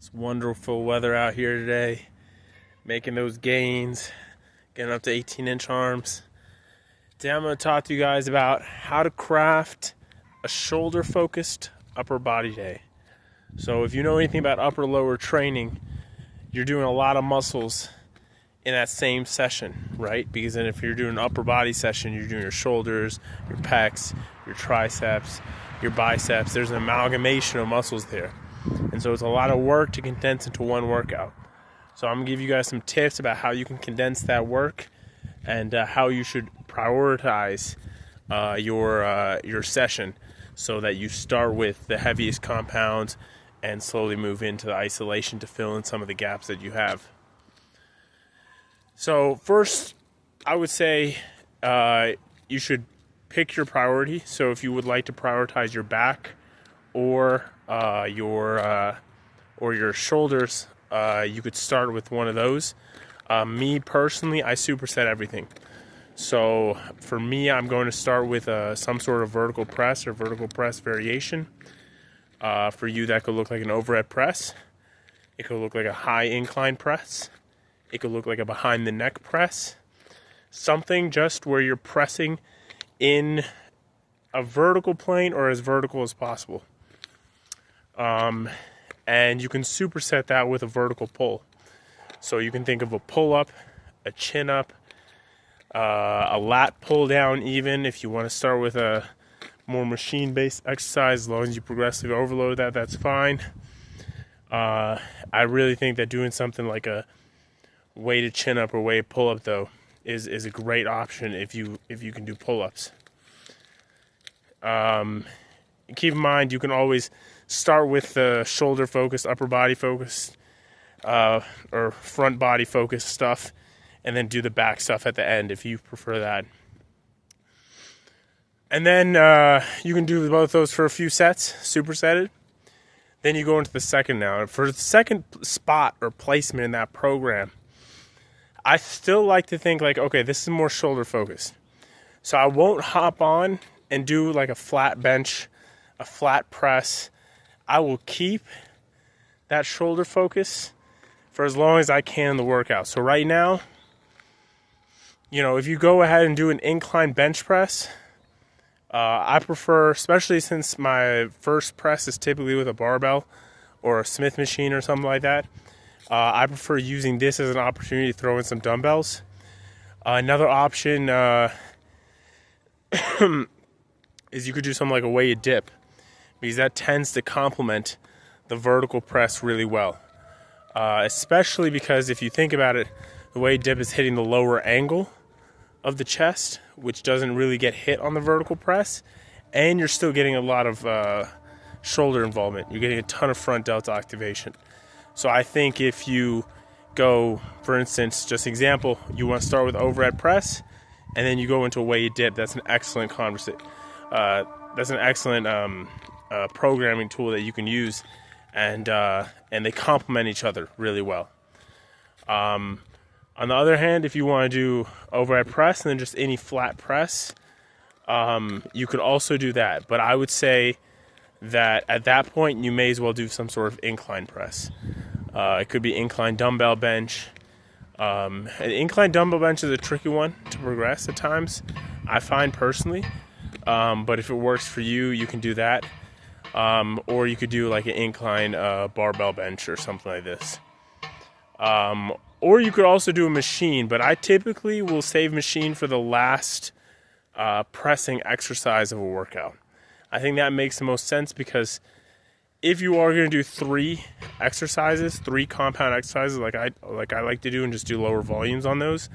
It's wonderful weather out here today, making those gains, getting up to 18-inch arms. Today I'm going to talk to you guys about how to craft a shoulder-focused upper body day. So if you know anything about upper-lower training, you're doing a lot of muscles in that same session, right? Because then if you're doing an upper body session, you're doing your shoulders, your pecs, your triceps, your biceps. There's an amalgamation of muscles there. And so it's a lot of work to condense into one workout. So I'm going to give you guys some tips about how you can condense that work and how you should prioritize your session so that you start with the heaviest compounds and slowly move into the isolation to fill in some of the gaps that you have. So first, I would say you should pick your priority. So if you would like to prioritize your back or your shoulders, you could start with one of those. Me personally, I superset everything. So for me, I'm going to start with some sort of vertical press or vertical press variation. For you, that could look like an overhead press. It could look like a high incline press. It could look like a behind the neck press. Something just where you're pressing in a vertical plane or as vertical as possible. And you can superset that with a vertical pull. So you can think of a pull-up, a chin-up, a lat pull-down even. If you want to start with a more machine-based exercise, as long as you progressively overload that, that's fine. I really think that doing something like a weighted chin-up or weighted pull-up, though, is a great option if you can do pull-ups. Keep in mind, you can always start with the shoulder-focused, upper body-focused, or front body-focused stuff, and then do the back stuff at the end if you prefer that. And then you can do both those for a few sets, supersetted. Then you go into the second now. For the second spot or placement in that program, I still like to think like, okay, this is more shoulder-focused. So I won't hop on and do like a flat bench, a flat press. I will keep that shoulder focus for as long as I can in the workout. So right now, if you go ahead and do an incline bench press, I prefer, especially since my first press is typically with a barbell or a Smith machine or something like that, I prefer using this as an opportunity to throw in some dumbbells. Another option is you could do something like a weighted dip, because that tends to complement the vertical press really well. Especially because if you think about it, the weighted dip is hitting the lower angle of the chest, which doesn't really get hit on the vertical press, and you're still getting a lot of shoulder involvement. You're getting a ton of front delta activation. So I think if you go, for instance, just example, you want to start with overhead press, and then you go into a weighted dip. That's an excellent programming tool that you can use, and they complement each other really well. On the other hand, if you want to do overhead press and then just any flat press, you could also do that. But I would say that at that point, you may as well do some sort of incline press. It could be incline dumbbell bench. An incline dumbbell bench is a tricky one to progress at times, I find personally. But if it works for you, you can do that. Or you could do like an incline barbell bench or something like this. Or you could also do a machine, but I typically will save machine for the last pressing exercise of a workout. I think that makes the most sense, because if you are going to do three compound exercises like I like to do and just do lower volumes on those,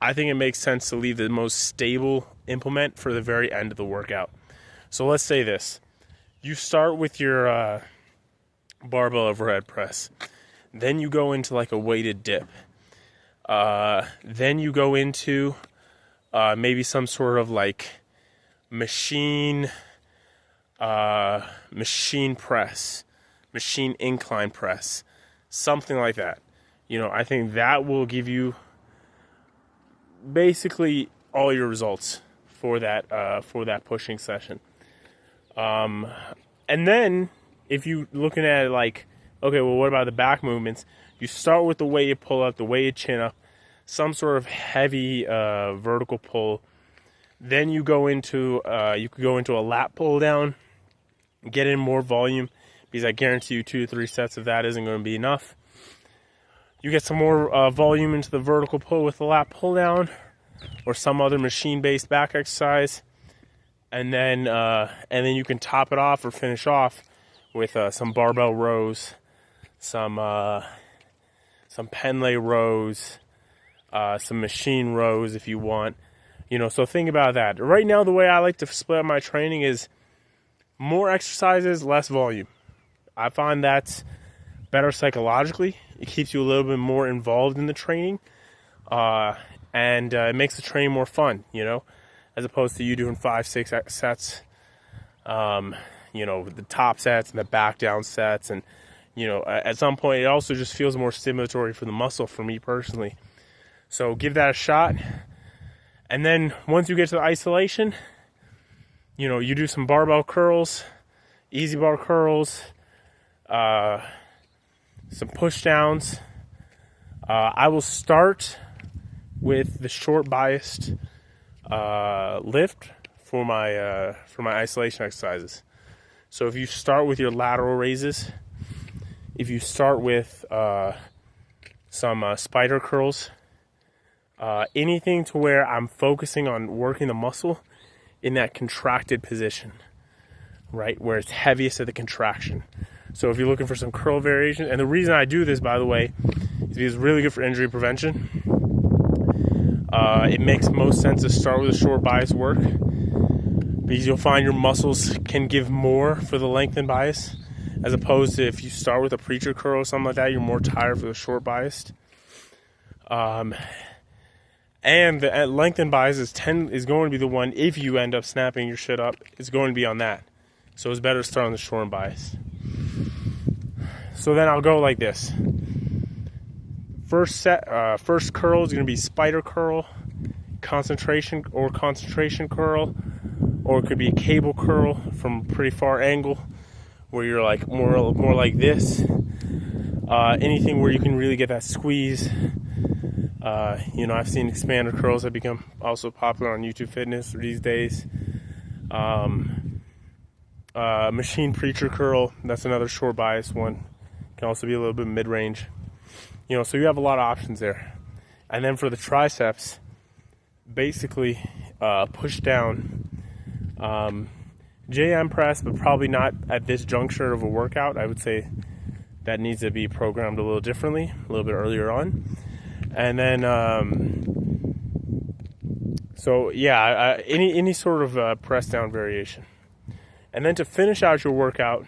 I think it makes sense to leave the most stable implement for the very end of the workout. So let's say this. You start with your barbell overhead press. Then you go into like a weighted dip. Then you go into maybe some sort of like machine press, machine incline press, something like that. I think that will give you basically all your results for that pushing session. And then if you looking at it like Okay, well, what about the back movements? You start with the weighted pull up, the weighted chin up, some sort of heavy vertical pull. Then you go into you could go into a lat pull down, get in more volume, because I guarantee you 2 to 3 sets of that isn't going to be enough. You get some more volume into the vertical pull with the lat pull down, or some other machine-based back exercise, and then you can top it off or finish off with some barbell rows, some pen lay rows, some machine rows if you want. So think about that. Right now, the way I like to split up my training is more exercises, less volume. I find that's better psychologically. It keeps you a little bit more involved in the training, and it makes the training more fun, as opposed to you doing 5-6 sets, the top sets and the back down sets. And, at some point, it also just feels more stimulatory for the muscle for me personally. So give that a shot. And then once you get to the isolation, you do some barbell curls, easy bar curls, some push downs. I will start with the short biased lift for my isolation exercises. So if you start with your lateral raises, if you start with some spider curls, anything to where I'm focusing on working the muscle in that contracted position, right, where it's heaviest at the contraction. So if you're looking for some curl variation, and the reason I do this, by the way, is because it's really good for injury prevention. It makes most sense to start with a short bias work, because you'll find your muscles can give more for the lengthened bias, as opposed to if you start with a preacher curl or something like that, you're more tired for the short biased. And the lengthened bias is going to be the one, if you end up snapping your shit up, it's going to be on that. So it's better to start on the short bias. So then I'll go like this. First curl is going to be spider curl, concentration curl, or it could be a cable curl from a pretty far angle, where you're like more like this. Anything where you can really get that squeeze. I've seen expander curls that become also popular on YouTube Fitness these days. Machine preacher curl, that's another short bias one. Can also be a little bit mid-range. So you have a lot of options there. And then for the triceps, basically push down, JM press, but probably not at this juncture of a workout. I would say that needs to be programmed a little differently, a little bit earlier on. And then, any sort of press down variation. And then to finish out your workout,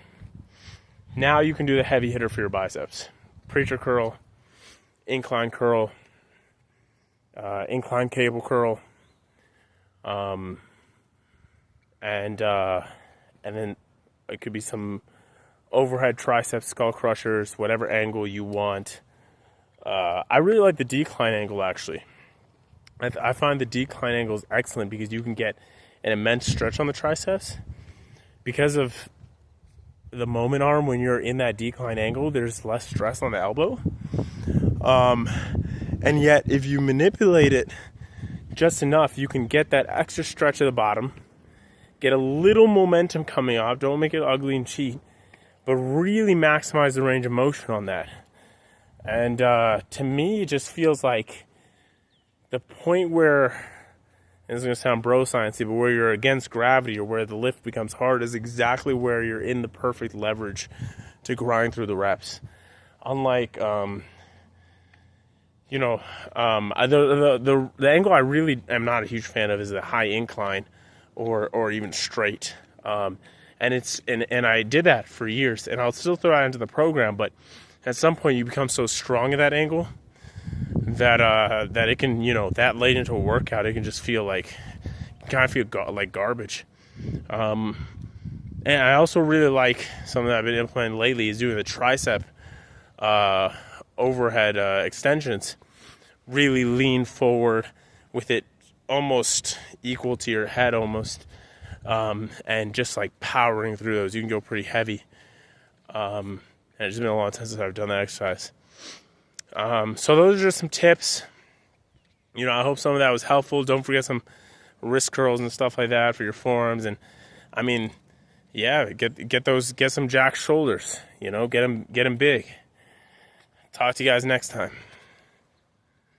now you can do the heavy hitter for your biceps. Preacher curl, incline curl, incline cable curl, and then it could be some overhead tricep skull crushers, whatever angle you want. I really like the decline angle, actually. I find the decline angle is excellent because you can get an immense stretch on the triceps. Because of the moment arm, when you're in that decline angle, there's less stress on the elbow. And yet, if you manipulate it just enough, you can get that extra stretch at the bottom, get a little momentum coming off, don't make it ugly and cheat, but really maximize the range of motion on that. And to me, it just feels like the point where, and it's going to sound bro sciencey, but where you're against gravity or where the lift becomes hard is exactly where you're in the perfect leverage to grind through the reps. Unlike, the angle I really am not a huge fan of is the high incline or even straight. And I did that for years, and I'll still throw that into the program, but at some point you become so strong at that angle that it can, that late into a workout, it can just feel like, like garbage. And I also really like something that I've been implementing lately is doing the tricep overhead extensions. Really lean forward with it almost equal to your head almost, and just like powering through those. You can go pretty heavy. And it's been a long time since I've done that exercise. So those are just some tips. You know, I hope some of that was helpful. Don't forget some wrist curls and stuff like that for your forearms. And I mean, yeah, get some jack shoulders. You know, get them big. Talk to you guys next time.